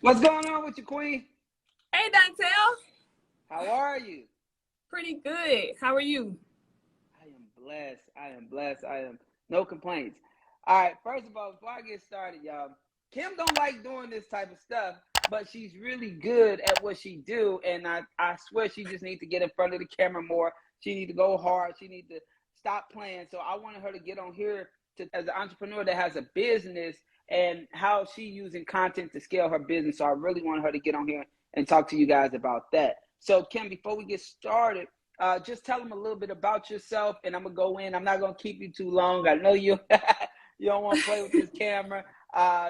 What's going on with you, Queen? Hey, Dantel. How are you? Pretty good. How are you? I am blessed. I am blessed. I am no complaints. All right, first of all, before I get started, y'all, Kim don't like doing this type of stuff, but she's really good at what she do, and I swear she just needs to get in front of the camera more. She needs to go hard. She needs to stop playing. So I wanted her to get on here to as an entrepreneur that has a business and how she using content to scale her business. So I really want her to get on here and talk to you guys about that. So Kim, before we get started, just tell them a little bit about yourself, and I'm gonna go in. I'm not gonna keep you too long. I know you you don't want to play with this camera,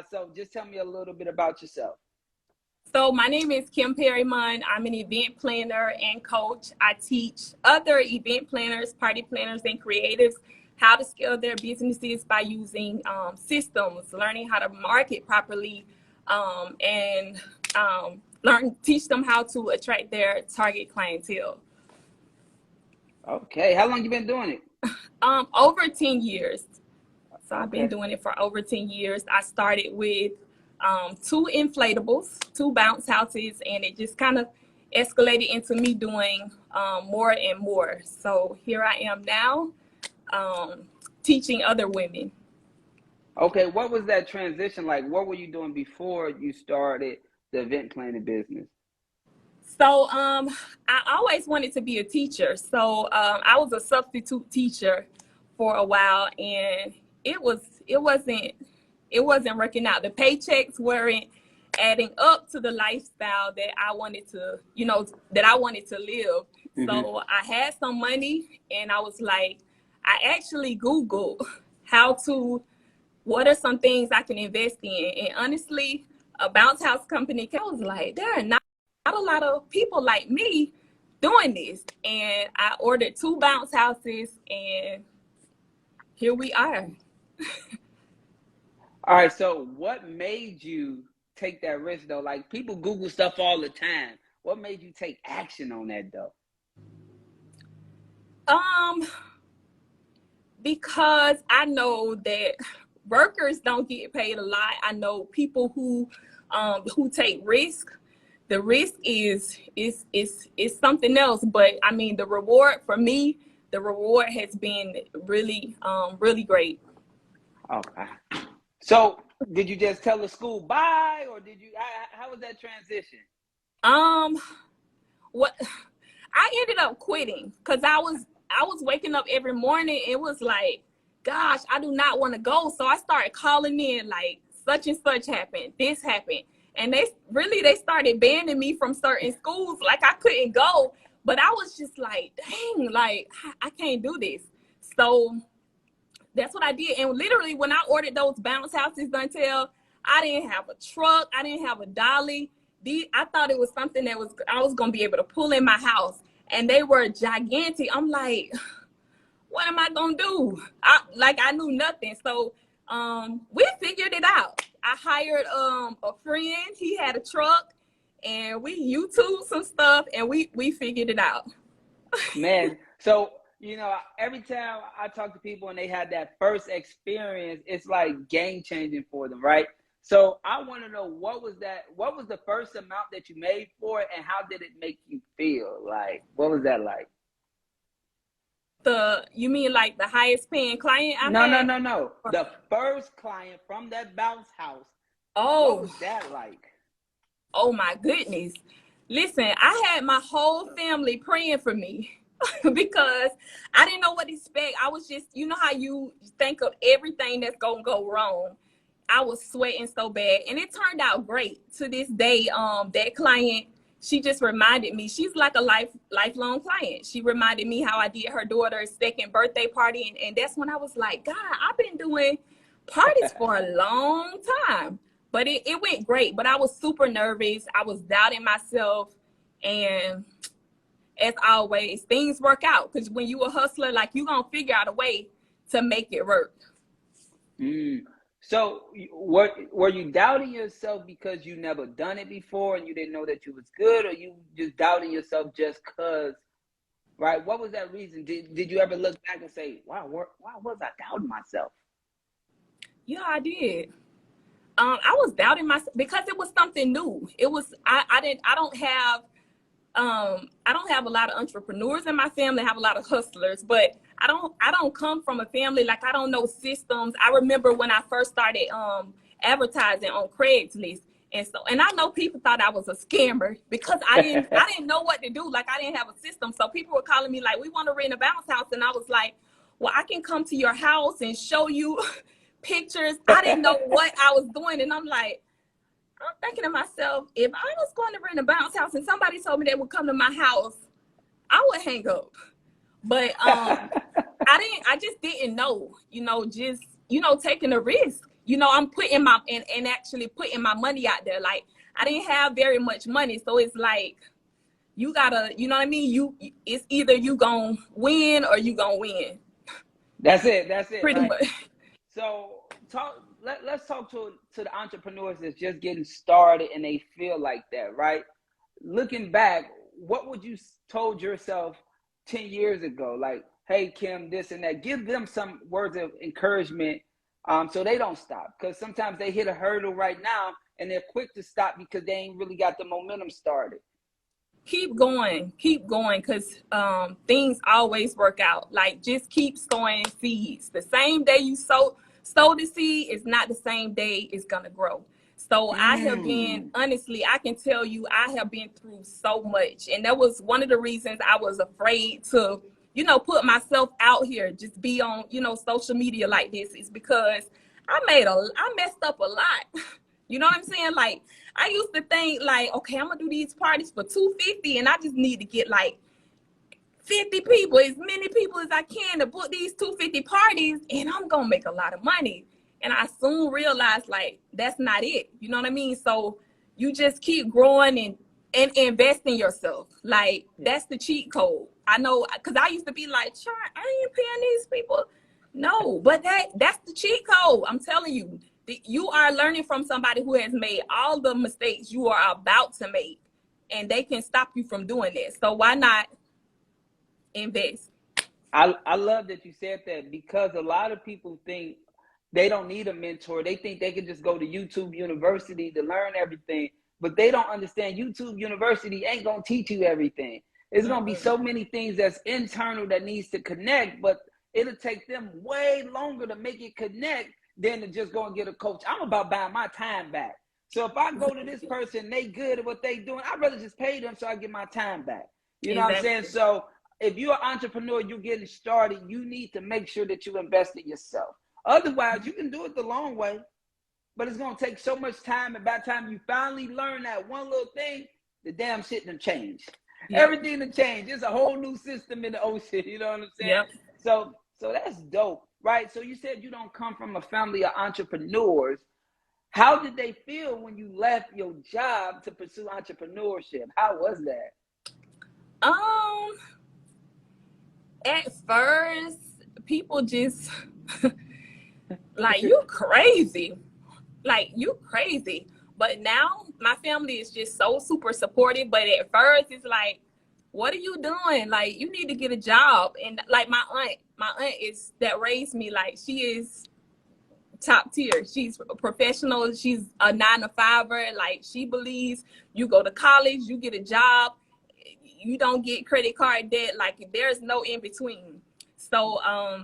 so just tell me a little bit about yourself. So, my name is Kim Perrymond. I'm an event planner and coach. I teach other event planners, party planners, and creatives how to scale their businesses by using systems, learning how to market properly, and teach them how to attract their target clientele. Okay, how long you been doing it? Over 10 years. So I've been Okay. doing it for over 10 years. I started with two inflatables, two bounce houses, and it just kind of escalated into me doing more and more. So here I am now teaching other women. Okay, what was that transition like? What were you doing before you started the event planning business? So I always wanted to be a teacher. So I was a substitute teacher for a while, and it was it wasn't working out. The paychecks weren't adding up to the lifestyle that I wanted to, that I wanted to live. Mm-hmm. So I had some money, and I was like, I actually Googled how to, what are some things I can invest in, and honestly, a bounce house company. I was like, there are not a lot of people like me doing this, and I ordered two bounce houses, and here we are. All right, so what made you take that risk though? Like people Google stuff all the time. What made you take action on that though? Um, because I know that workers don't get paid a lot. I know people who take risk. The risk is something else. But I mean, the reward for me, the reward has been really great. Okay. So did you just tell the school bye, or did you? How was that transition? Um, what I ended up quitting because I was waking up every morning. It was like, gosh, I do not want to go. So I started calling in like such and such happened, this happened. And they started banning me from certain schools. Like I couldn't go. But I was just like, dang, like I can't do this. So that's what I did. And literally when I ordered those bounce houses, Duntel, I didn't have a truck. I didn't have a dolly. I thought it was something that I was gonna be able to pull in my house. And they were gigantic. I'm like, what am I gonna do? I knew nothing. So we figured it out. I hired a friend, he had a truck, and we YouTube some stuff, and we figured it out. Man, so every time I talk to people and they had that first experience, it's like game changing for them, right? So I want to know what was the first amount that you made for it and how did it make you feel? Like what was that like? You mean like the highest paying client I've No, no, had? no, no. The first client from that bounce house, what Oh, was that like? oh my goodness. Listen, I had my whole family praying for me because I didn't know what to expect. I was just, you know how you think of everything that's gonna go wrong. I was sweating so bad, and it turned out great. To this day, that client, she just reminded me. She's like a lifelong client. She reminded me how I did her daughter's second birthday party, and that's when I was like, God, I've been doing parties for a long time. But it went great. But I was super nervous. I was doubting myself, and as always, things work out because when you a hustler, like you gonna figure out a way to make it work. Mm. So were you doubting yourself because you never done it before and you didn't know that you was good, or you just doubting yourself just cause, right? What was that reason? Did you ever look back and say, wow, why was I doubting myself? Yeah, I did. I was doubting myself because it was something new. It was, I don't have a lot of entrepreneurs in my family. I have a lot of hustlers, but I don't come from a family, like I don't know systems. I remember when I first started advertising on Craigslist. And I know people thought I was a scammer because I didn't know what to do. Like I didn't have a system. So people were calling me like, we want to rent a bounce house. And I was like, well, I can come to your house and show you pictures. I didn't know what I was doing. And I'm like, I'm thinking to myself, if I was going to rent a bounce house and somebody told me they would come to my house, I would hang up. But I just didn't know, just, taking a risk. I'm putting and actually putting my money out there. Like I didn't have very much money. So it's like, you gotta, you know what I mean? It's either you gonna win or you gonna win. That's it. Pretty much. So let's talk to the entrepreneurs that's just getting started and they feel like that, right? Looking back, what would you told yourself 10 years ago? Like, hey, Kim, this and that. Give them some words of encouragement so they don't stop. Because sometimes they hit a hurdle right now and they're quick to stop because they ain't really got the momentum started. Keep going, because things always work out. Like, just keep sowing seeds. The same day you sow the seed is not the same day it's gonna grow. So I have been, honestly, I can tell you, I have been through so much. And that was one of the reasons I was afraid to, put myself out here, just be on, social media like this, is because I messed up a lot. You know what I'm saying? Like, I used to think like, okay, I'm gonna do these parties for $250 and I just need to get like 50 people, as many people as I can, to book these 250 parties, and I'm gonna make a lot of money. And I soon realized like that's not it. You know what I mean? So you just keep growing and invest in yourself. Like that's the cheat code. I know, because I used to be like, sure, I ain't paying these people. No, but that's the cheat code. I'm telling you. You are learning from somebody who has made all the mistakes you are about to make, and they can stop you from doing this. So why not invest? I love that you said that, because a lot of people think they don't need a mentor. They think they can just go to YouTube University to learn everything, but they don't understand YouTube University ain't going to teach you everything. There's going to be so many things that's internal that needs to connect, but it'll take them way longer to make it connect than to just go and get a coach. I'm about buying my time back. So if I go to this person, they good at what they doing, I'd rather just pay them so I get my time back. You know what I'm saying? So if you're an entrepreneur, you're getting started, you need to make sure that you invest in yourself. Otherwise, you can do it the long way, but it's going to take so much time. And by the time you finally learn that one little thing, the damn shit done changed. Yep. Everything done changed. It's a whole new system in the ocean. You know what I'm saying? Yep. So that's dope. Right. So you said you don't come from a family of entrepreneurs. How did they feel when you left your job to pursue entrepreneurship? How was that? At first, people just like, you crazy. Like, you crazy. But now my family is just so super supportive. But at first, it's like, what are you doing? Like, you need to get a job. And like my aunt is that raised me, like, she is top tier. She's a professional. She's a 9-to-5er. Like, she believes you go to college, you get a job, you don't get credit card debt. Like, there's no in between. So I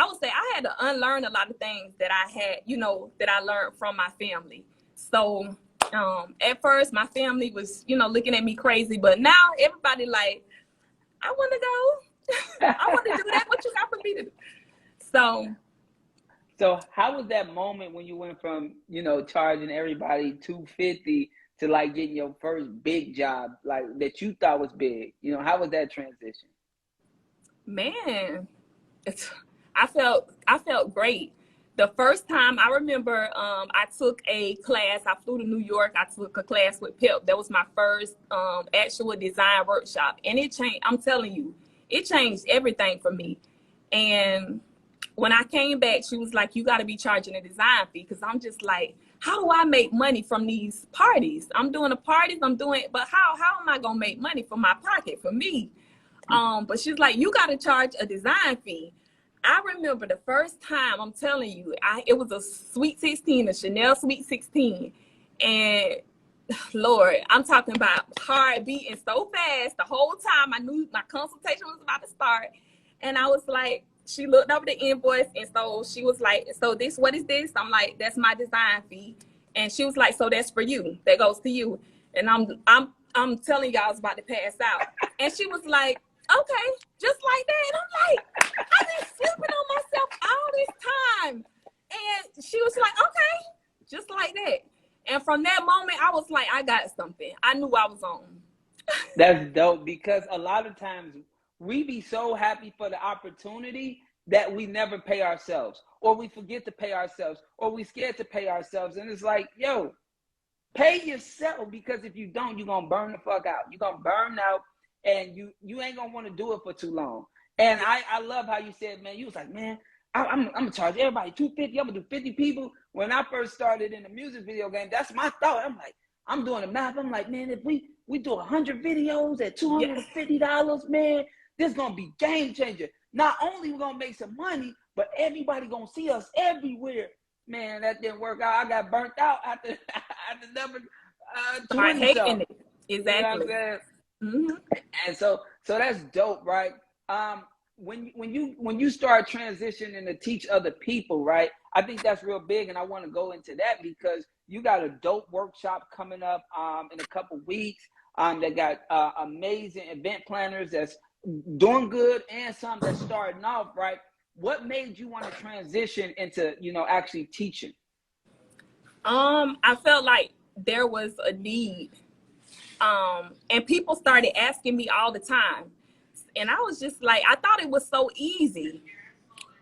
would say I had to unlearn a lot of things that I had, that I learned from my family. So at first my family was, looking at me crazy, but now everybody like, I want to go. I want to do that. What you got for me to do? So how was that moment when you went from, charging everybody $250 to like getting your first big job, like that you thought was big? How was that transition? Man, I felt great. The first time I remember, I took a class. I flew to New York. I took a class with Pip. That was my first actual design workshop. And it changed, I'm telling you, it changed everything for me. And when I came back, she was like, you got to be charging a design fee. Because I'm just like, how do I make money from these parties? I'm doing the parties, but how am I going to make money from my pocket, for me? But she's like, you got to charge a design fee. I remember the first time, I'm telling you, it was a Sweet 16, a Chanel Sweet 16. And Lord, I'm talking about heart beating so fast the whole time. I knew my consultation was about to start. And I was like, she looked over the invoice, and so she was like, so this, what is this? I'm like, that's my design fee. And she was like, so that's for you. That goes to you. And I'm telling y'all I was about to pass out. And she was like, okay, just like that. And I'm like, I've been sleeping on myself all this time. And she was like, okay, just like that. And from that moment, I was like, I got something. I knew I was on. That's dope, because a lot of times we be so happy for the opportunity that we never pay ourselves, or we forget to pay ourselves, or we scared to pay ourselves. And it's like, yo, pay yourself, because if you don't, you're going to burn the fuck out. You're going to burn out, and you ain't going to want to do it for too long. And I love how you said, man, you was like, man, I'm going to charge everybody $250. I'm going to do 50 people. When I first started in the music video game, that's my thought. I'm like, I'm doing the math. I'm like, man, if we do 100 videos at $250, man, this is going to be game changer. Not only we're going to make some money, but everybody going to see us everywhere. Man, that didn't work out. I got burnt out after number 20. Hating it. Exactly. You know what I'm saying? Mm-hmm. And so that's dope, right? When you start transitioning to teach other people, right? I think that's real big, and I want to go into that because you got a dope workshop coming up in a couple weeks. That got amazing event planners that's doing good, and some that's starting off, right? What made you want to transition into, actually teaching? I felt like there was a need. And people started asking me all the time. And I was just like, I thought it was so easy,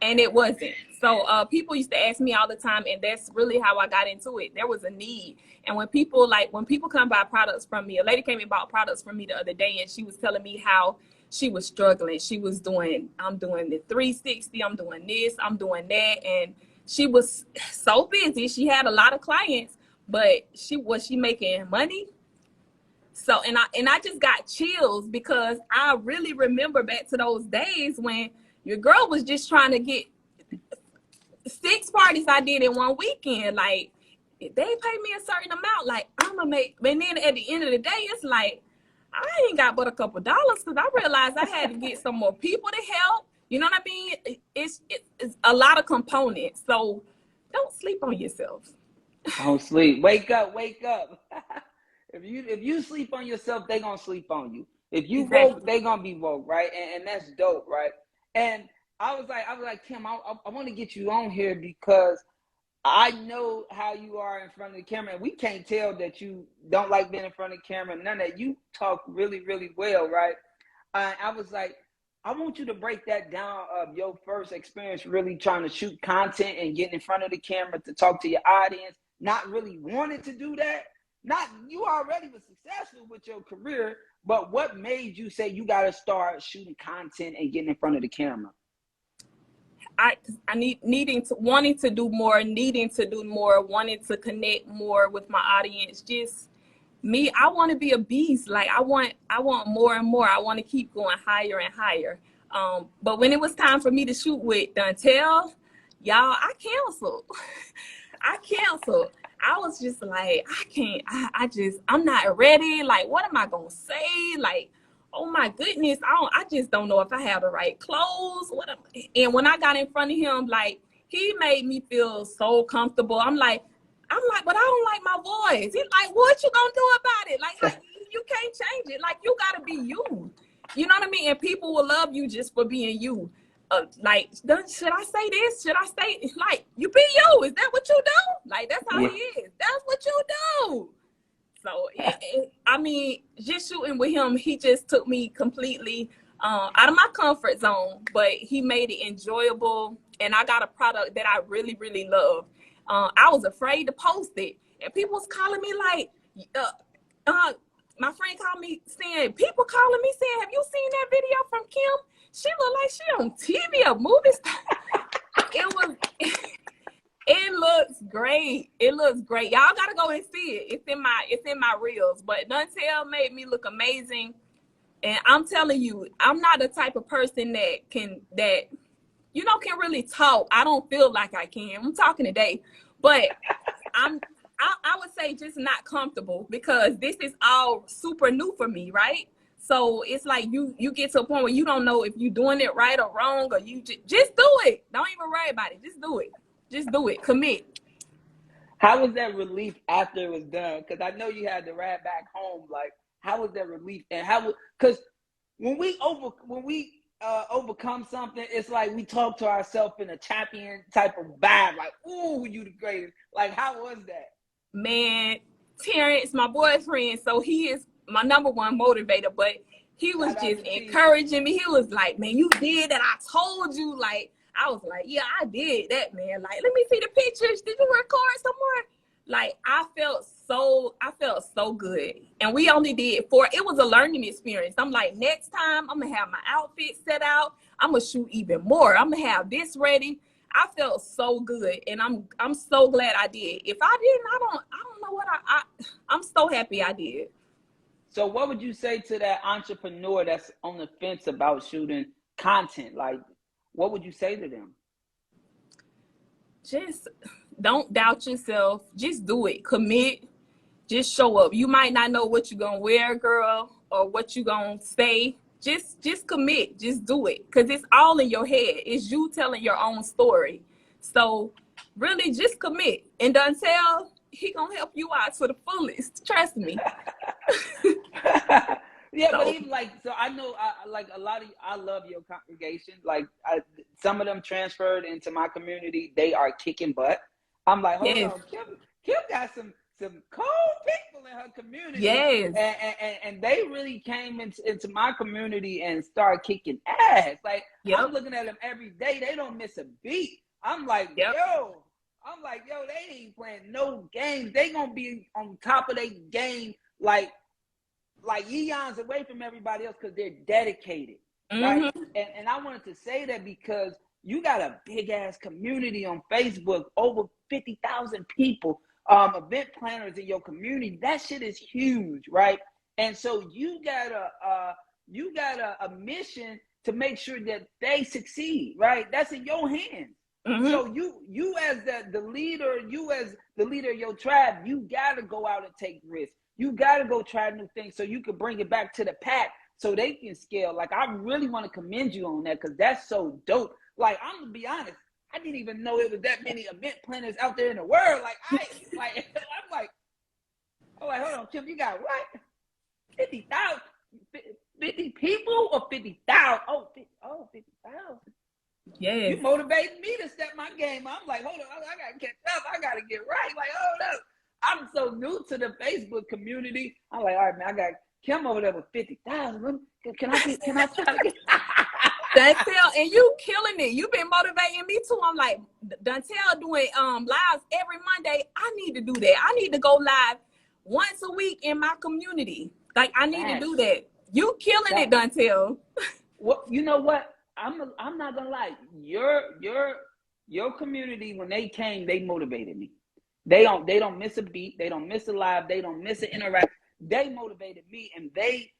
and it wasn't. So people used to ask me all the time, and that's really how I got into it. There was a need. And when people come buy products from me, a lady came and bought products from me the other day, and she was telling me how she was struggling. She was I'm doing the 360, I'm doing this, I'm doing that. And she was so busy. She had a lot of clients, but was she making money? So, and I just got chills, because I really remember back to those days when your girl was just trying to get 6 parties I did in one weekend. Like, if they pay me a certain amount, like, I'm gonna make, and then at the end of the day, it's like, I ain't got but a couple dollars, because I realized I had to get some more people to help. You know what I mean? It's a lot of components. So don't sleep on yourself. Don't sleep. Wake up. If you sleep on yourself, they gonna sleep on you. If you woke, they gonna be woke, right? And that's dope, right? And I was like, Kim, I want to get you on here because I know how you are in front of the camera, and we can't tell that you don't like being in front of the camera. None of that. You talk really, really well, right? I was like, I want you to break that down of your first experience really trying to shoot content and getting in front of the camera to talk to your audience, not really wanting to do that. Not, you already were successful with your career, but what made you say you got to start shooting content and getting in front of the camera? I wanting to do more, wanting to connect more with my audience. Just me, I want to be a beast. Like, I want more and more. I want to keep going higher and higher. But when it was time for me to shoot with Dontel, y'all, I canceled. I was just like, I can't, I'm not ready. Like, what am I going to say? Like, oh my goodness, I just don't know if I have the right clothes. And when I got in front of him, like, he made me feel so comfortable. I'm like, but I don't like my voice. He's like, what you gonna do about it? Like, you can't change it. Like, you gotta be you. You know what I mean? And people will love you just for being you. Like, should I say this? Should I say, like, you be you? Is that what you do? Like, that's how he is. That's what you do. So, I mean, just shooting with him, he just took me completely out of my comfort zone, but he made it enjoyable. And I got a product that I really, really love. I was afraid to post it, and people was calling me like, my friend called me saying, people calling me saying, have you seen that video from Kim? She look like she on TV or movie star. It looks great. It looks great. Y'all gotta go and see it. It's in my reels. But Dontel made me look amazing. And I'm telling you, I'm not the type of person that can really talk. I don't feel like I can. I'm talking today, but I would say just not comfortable because this is all super new for me, right? So it's like you get to a point where you don't know if you're doing it right or wrong, or you just do it. Don't even worry about it. Just do it. Just do it. Commit. How was that relief after it was done? Because I know you had to ride back home. Like, how was that relief? And how? Because when we overcome something, it's like we talk to ourselves in a champion type of vibe. Like, ooh, you the greatest. Like, how was that? Man, Terrence, my boyfriend, so he is my number one motivator, but he was Shout out just to T. encouraging me. He was like, man, you did that. I told you. Like, I was like, yeah, I did that, man. Like, let me see the pictures. Did you record some more? Like, I felt so good. And we only did it was a learning experience. I'm like, next time I'm gonna have my outfit set out. I'm gonna shoot even more. I'm gonna have this ready. I felt so good, and I'm so glad I did. If I didn't, I don't know what I'm so happy I did. So what would you say to that entrepreneur that's on the fence about shooting content? Like, what would you say to them? Just don't doubt yourself. Just do it. Commit. Just show up. You might not know what you're gonna wear, girl, or what you're gonna say. Just commit. Just do it. Because it's all in your head. It's you telling your own story. So really just commit. And Dontel, he gonna help you out to the fullest. Trust me. Yeah, but So even like, so I know, like a lot of, I love your congregation. Like, some of them transferred into my community. They are kicking butt. I'm like, hold yes. on, Kim got some cool people in her community, Yes. and they really came into my community and started kicking ass. Like, I'm Yep. looking at them every day. They don't miss a beat. I'm like, Yep. yo, they ain't playing no games. They gonna be on top of their game, like eons away from everybody else because they're dedicated, right? Mm-hmm. And I wanted to say that because you got a big ass community on Facebook, over 50,000 people, event planners in your community. That shit is huge, right? And so you got a mission to make sure that they succeed, right? That's in your hands. Mm-hmm. So you as the leader, you as the leader of your tribe, you gotta go out and take risks. You gotta go try new things so you can bring it back to the pack so they can scale. Like, I really want to commend you on that because that's so dope. Like, I'm gonna be honest, I didn't even know it was that many event planners out there in the world. I'm like, hold on, Kim, you got what? 50,000, 50 people or 50,000? Oh, 50,000. Yes. You motivated me to step my game. I'm like, hold on, I gotta catch up. I gotta get right. Like, hold up. I'm so new to the Facebook community. I'm like, all right, man, I got Kim over there with 50,000. Can I try to get Dontel, and you killing it. You've been motivating me too. I'm like, Dontel doing lives every Monday. I need to do that. I need to go live once a week in my community. Like, I need to do that. You killing it, Dontel. Well, you know what? I'm not gonna lie. Your community, when they came, they motivated me. They don't miss a beat. They don't miss a live. They don't miss an interact. They motivated me, and they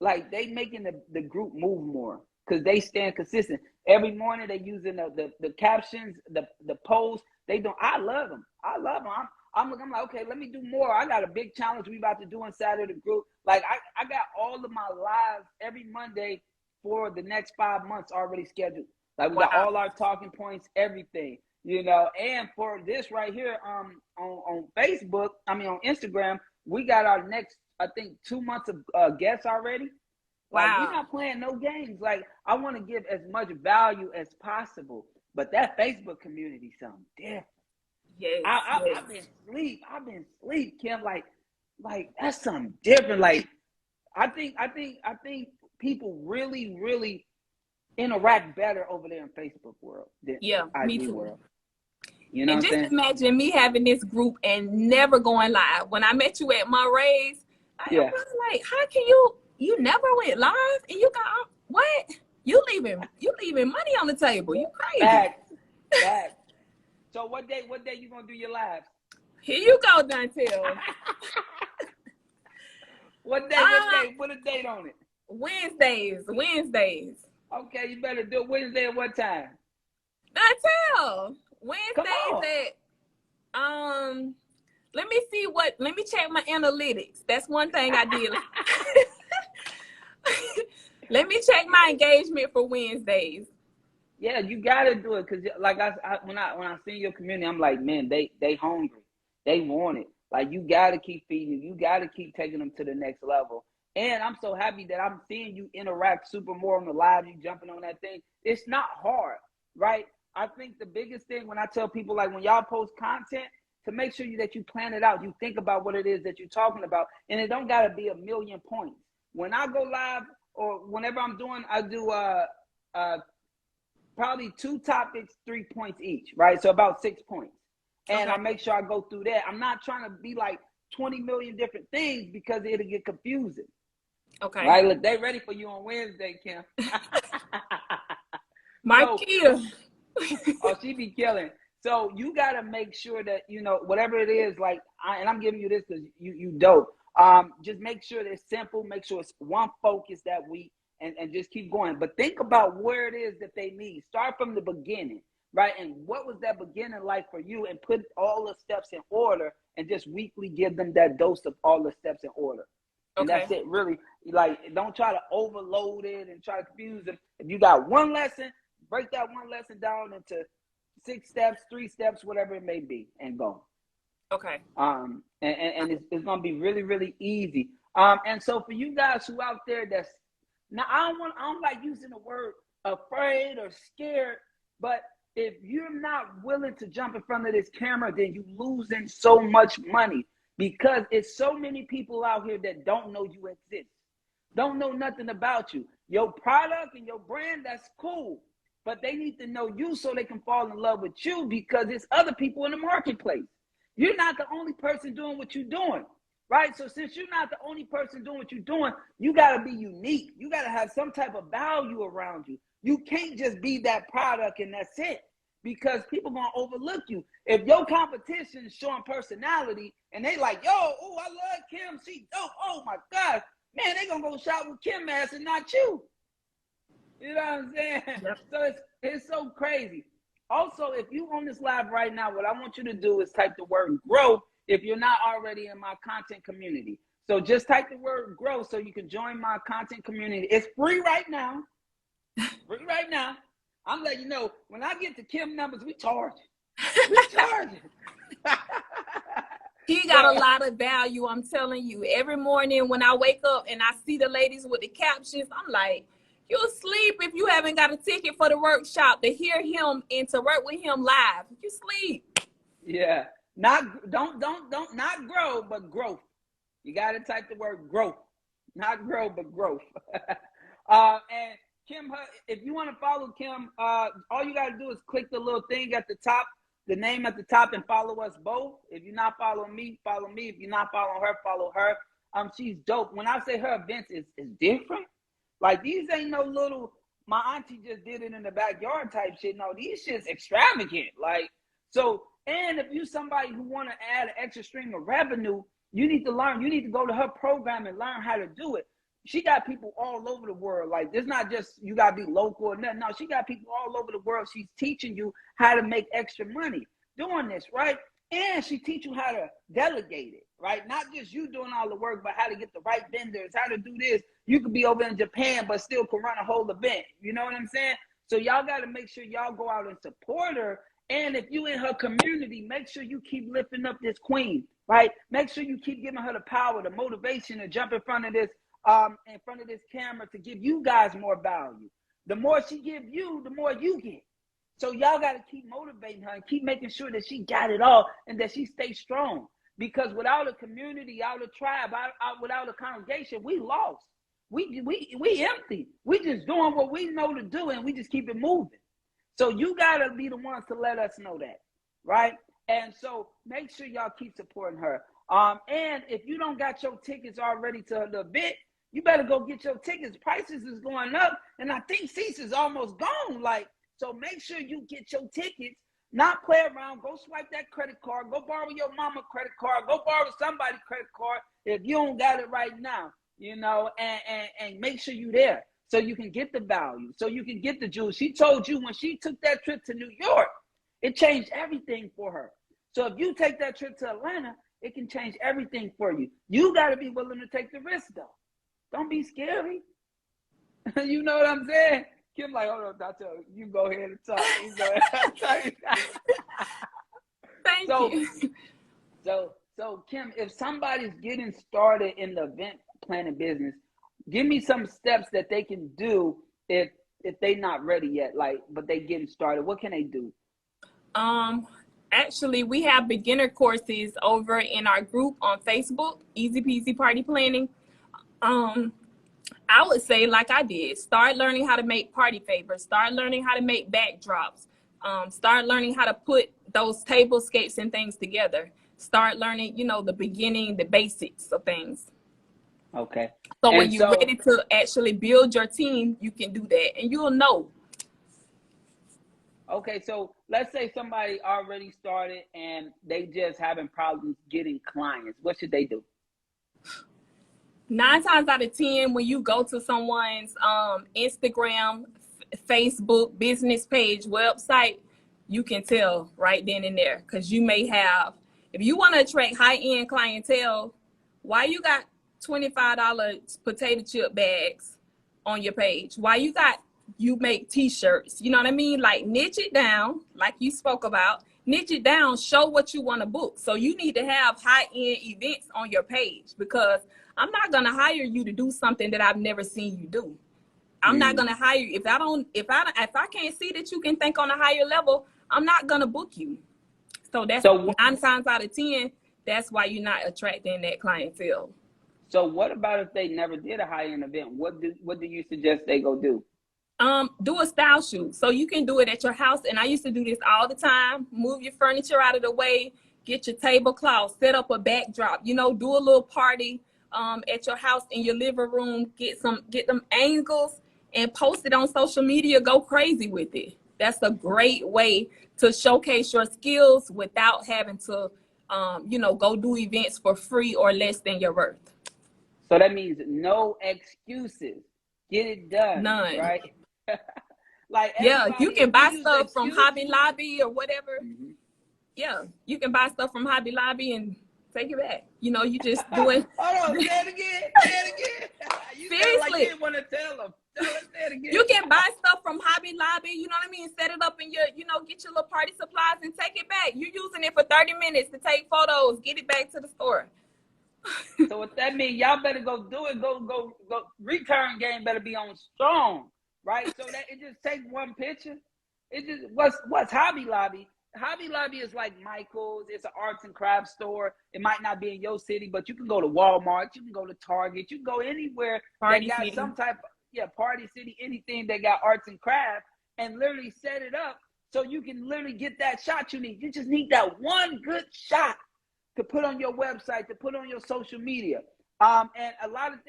making the group move more because they stand consistent. Every morning they using the captions, the posts. They don't. I love them. I'm like, okay, let me do more. I got a big challenge we about to do inside of the group. Like, I got all of my lives every Monday for the next 5 months already scheduled. Like, we got all our talking points, everything. And for this right here, on Facebook, on Instagram, we got our next, I think, 2 months of guests already. Like, we're not playing no games. Like, I want to give as much value as possible, but that Facebook community something different. Yes. I've been asleep, Kim. Like that's something different. Like, I think people really, really interact better over there in Facebook world than me IG too. world. You know And what I'm just saying? imagine me having this group and never going live. When I met you at Monterey's, I was like, how can you never went live and you got what? You leaving money on the table. You crazy. Back. So what day you gonna do your lives? Here you go, Dontel. What day? Put a date on it. Wednesdays. Okay, you better do it Wednesday at what time? Until Come on. Wednesdays at let me check my analytics. That's one thing I did. Let me check my engagement for Wednesdays. Yeah, you gotta do it because, like when I see your community, I'm like, man, they hungry, they want it. Like you gotta keep feeding, you gotta keep taking them to the next level. And I'm so happy that I'm seeing you interact super more on the live. You jumping on that thing. It's not hard, right? I think the biggest thing when I tell people, like when y'all post content, to make sure that you plan it out, you think about what it is that you're talking about, and it don't gotta be a million points. When I go live or whenever I do probably 2 topics, 3 points each, right? So about 6 points. And Okay. I make sure I go through that. I'm not trying to be like 20 million different things because it'll get confusing. Okay. Right? Look, they ready for you on Wednesday, Kim. Marquita. Oh, she be killing. So you got to make sure that, whatever it is, like, and I'm giving you this because you dope. Just make sure that it's simple. Make sure it's one focus that week. And just keep going. But think about where it is that they need. Start from the beginning, right? And what was that beginning like for you? And put all the steps in order and just weekly give them that dose of all the steps in order. And Okay. that's it, really. Like, don't try to overload it and try to confuse them. If you got one lesson, break that one lesson down into 6 steps, 3 steps, whatever it may be, and go. Okay. And it's going to be really, really easy. And so for you guys who out there that's, now, I don't like using the word afraid or scared, but if you're not willing to jump in front of this camera, then you're losing so much money because it's so many people out here that don't know you exist, don't know nothing about you. Your product and your brand, that's cool, but they need to know you so they can fall in love with you because there's other people in the marketplace. You're not the only person doing what you're doing. Right? So since you're not the only person doing what you're doing, you got to be unique. You got to have some type of value around you. You can't just be that product and that's it because people going to overlook you. If your competition is showing personality and they like, yo, oh, I love Kim. She dope. Oh, my God. Man, they going to go shop with Kim ass and not you. You know what I'm saying? Yep. So it's so crazy. Also, if you on this live right now, what I want you to do is type the word grow if you're not already in my content community. So just type the word grow so you can join my content community. It's free right now. Free right now. I'm letting you know, when I get to Kim numbers, we charge. We charge. He got a lot of value, I'm telling you. Every morning when I wake up and I see the ladies with the captions, I'm like, you'll sleep if you haven't got a ticket for the workshop to hear him and to work with him live. You sleep. Yeah. Don't not grow, but growth. You got to type the word growth. Not grow, but growth. And Kim, if you want to follow Kim, all you got to do is click the little thing at the top, the name at the top, and follow us both. If you're not following me, follow me. If you're not following her, follow her. She's dope. When I say her events is different, like these ain't no little, my auntie just did it in the backyard type shit. No, these shit's extravagant. Like, so, and if you somebody who want to add an extra stream of revenue, you need to learn. You need to go to her program and learn how to do it. She got people all over the world. Like, it's not just you got to be local or nothing. No, she got people all over the world. She's teaching you how to make extra money doing this, right? And she teach you how to delegate it, right? Not just you doing all the work, but how to get the right vendors, how to do this. You could be over in Japan, but still can run a whole event. You know what I'm saying? So y'all got to make sure y'all go out and support her. And if you in her community, make sure you keep lifting up this queen, right? Make sure you keep giving her the power, the motivation to jump in front of this camera to give you guys more value. The more she give you, the more you get. So y'all got to keep motivating her and keep making sure that she got it all and that she stays strong. Because without a community, without a tribe, without a congregation, we lost. We empty. We just doing what we know to do and we just keep it moving. So you got to be the ones to let us know that, right? And so make sure y'all keep supporting her. And if you don't got your tickets already to the event, you better go get your tickets. Prices is going up, and I think seats is almost gone. Like, so make sure you get your tickets. Not play around. Go swipe that credit card. Go borrow your mama credit card. Go borrow somebody's credit card if you don't got it right now. You know, and make sure you there. so you can get the value, so you can get the jewels. She told you when she took that trip to New York, it changed everything for her. So if you take that trip to Atlanta, it can change everything for you. You got to be willing to take the risk, though. Don't be scary. You know what I'm saying? Kim like, hold on, Dr. You go ahead and talk. You go ahead and talk. Thank you. So Kim, if somebody's getting started in the event planning business, give me some steps that they can do if they're not ready yet, like, but they getting started. What can they do? Actually, we have beginner courses over in our group on Facebook, Easy Peasy Party Planning. I would say, like I did, start learning how to make party favors, start learning how to make backdrops, start learning how to put those tablescapes and things together. Start learning, you know, the beginning, the basics of things. Okay. So when you're ready to actually build your team, you can do that and you'll know. Okay, so let's say somebody already started and they just having problems getting clients. What should they do? 9 times out of 10, when you go to someone's Instagram, Facebook, business page, website, you can tell right then and there. Because you may have, if you want to attract high-end clientele, why you got $25 potato chip bags on your page? Why you make t-shirts? You know what I mean? Like, niche it down, like you spoke about. Niche it down, show what you want to book. So you need to have high-end events on your page, because I'm not going to hire you to do something that I've never seen you do. I'm not going to hire you. If I can't see that you can think on a higher level, I'm not going to book you. So that's 9 times out of 10, that's why you're not attracting that clientele. So what about if they never did a high-end event? What do you suggest they go do? Do a style shoot. So you can do it at your house. And I used to do this all the time. Move your furniture out of the way, get your tablecloth, set up a backdrop, you know, do a little party at your house in your living room, get them angles and post it on social media. Go crazy with it. That's a great way to showcase your skills without having to, go do events for free or less than your worth. So that means no excuses. Get it done. None. Right? Like, yeah, you can buy stuff from Hobby Lobby or whatever. Mm-hmm. Yeah, you can buy stuff from Hobby Lobby and take it back. You know, you just do it. Hold on, say it again. Say it again. You seriously, like you didn't want to tell them. Say it again. You can buy stuff from Hobby Lobby. You know what I mean? Set it up in your, get your little party supplies and take it back. You're using it for 30 minutes to take photos. Get it back to the store. So what that means, y'all better go do it. Go. Return game better be on strong, right? So that it just takes one picture. It just what's Hobby Lobby? Hobby Lobby is like Michael's. It's an arts and crafts store. It might not be in your city, but you can go to Walmart. You can go to Target. You can go anywhere that got city. Some type of, Party City, anything that got arts and crafts, and literally set it up so you can literally get that shot you need. You just need that one good shot to put on your website, to put on your social media. And a lot of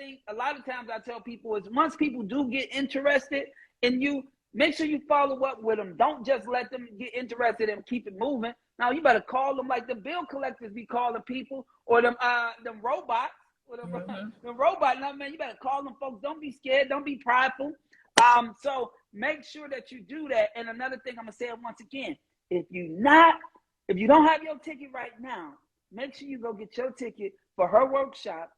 times I tell people is once people do get interested in you, make sure you follow up with them. Don't just let them get interested and keep it moving. Now you better call them like the bill collectors be calling people, or them robots, or the robot. Now, man, you better call them folks. Don't be scared. Don't be prideful. So make sure that you do that. And another thing I'm gonna say it once again: if you don't have your ticket right now, make sure you go get your ticket for her workshop.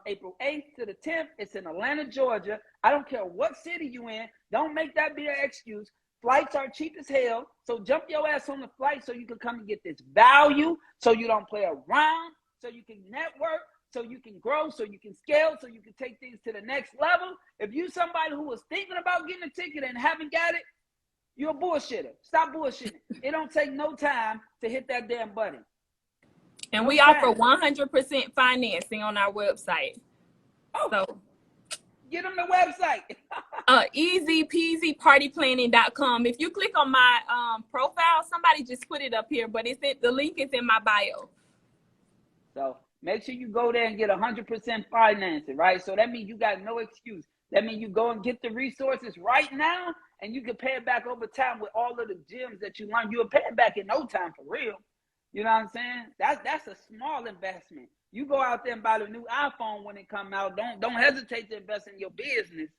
April 8th to the 10th. It's in Atlanta, Georgia. I don't care what city you in. Don't make that be an excuse. Flights are cheap as hell. So jump your ass on the flight so you can come and get this value, so you don't play around, so you can network, so you can grow, so you can scale, so you can take things to the next level. If you somebody who was thinking about getting a ticket and haven't got it, you're a bullshitter. Stop bullshitting. It don't take no time to hit that damn button. And we offer 100% financing on our website. Oh, so get them the website. easypeasypartyplanning.com. If you click on my profile, somebody just put it up here, but the link is in my bio. So make sure you go there and get 100% financing, right? So that means you got no excuse. That means you go and get the resources right now, and you can pay it back over time with all of the gems that you learn. You'll pay it back in no time for real. You know what I'm saying? That's a small investment. You go out there and buy the new iPhone when it come out. Don't hesitate to invest in your business.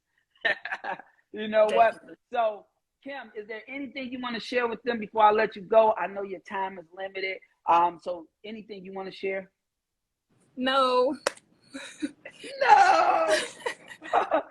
You know what? So, Kim, is there anything you want to share with them before I let you go? I know your time is limited. So anything you want to share? No. No. So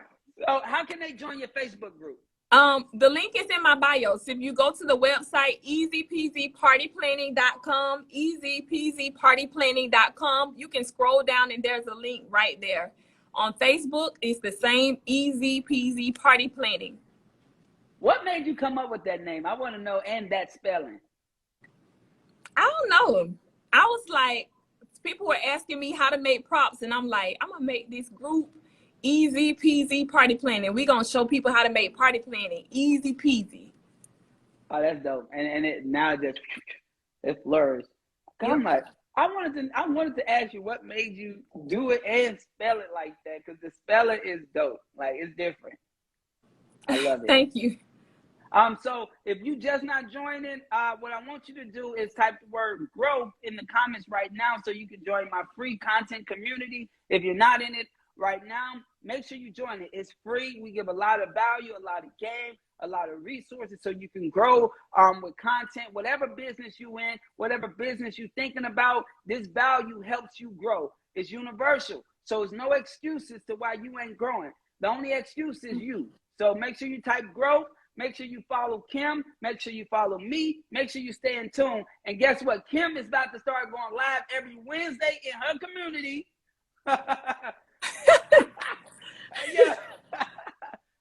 how can they join your Facebook group? The link is in my bio. So if you go to the website, easypeasypartyplanning.com, easypeasypartyplanning.com, you can scroll down and there's a link right there. On Facebook, it's the same, Easy Peasy Party Planning. What made you come up with that name? I want to know, and that spelling. I don't know. I was like, people were asking me how to make props, and I'm like, I'm going to make this group Easy Peasy Party Planning. We're going to show people how to make party planning easy peasy. Oh, that's dope. And it now just it flourished. Yep. I wanted to ask you what made you do it and spell it like that, because the spelling is dope. Like, it's different. I love it. Thank you. So if you just not joining, what I want you to do is type the word growth in the comments right now so you can join my free content community. If you're not in it right now, make sure you join it. It's free. We give a lot of value, a lot of game, a lot of resources so you can grow with content. Whatever business you in, whatever business you're thinking about, this value helps you grow. It's universal. So there's no excuses to why you ain't growing. The only excuse is you. So make sure you type growth. Make sure you follow Kim. Make sure you follow me. Make sure you stay in tune. And guess what? Kim is about to start going live every Wednesday in her community. Yeah.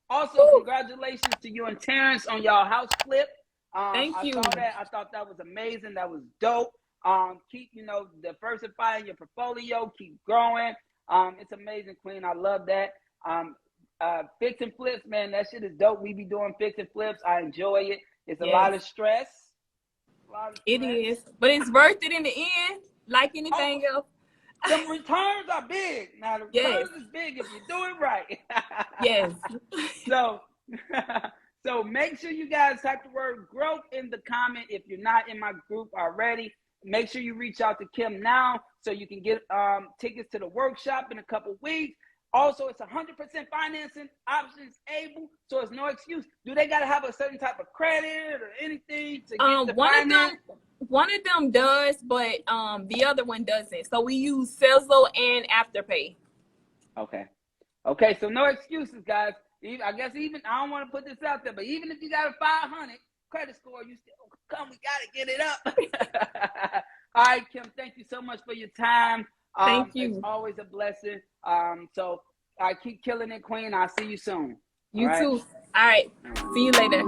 Also, congratulations to you and Terrence on y'all house flip. Thank you. I saw that. I thought that was amazing. That was dope. Keep, diversifying your portfolio. Keep growing. It's amazing, Queen. I love that. Fix and flips, man, that shit is dope. We be doing fix and flips. I enjoy it. It's a lot of stress. It is, but it's worth it in the end, like anything else. The returns are big. Now, the returns is big if you do it right. Yes. So make sure you guys type the word growth in the comment. If you're not in my group already, make sure you reach out to Kim now so you can get tickets to the workshop in a couple weeks. Also, it's 100% financing options able, so it's no excuse. Do they got to have a certain type of credit or anything to get the finance? One of them does, but the other one doesn't. So we use Sezzle and Afterpay. Okay, so no excuses, guys. I guess even, I don't want to put this out there, but even if you got a 500 credit score, you still come, we got to get it up. All right, Kim, thank you so much for your time. Thank you. It's always a blessing. So I keep killing it, Queen. I'll see you soon. You too. All right. See you later.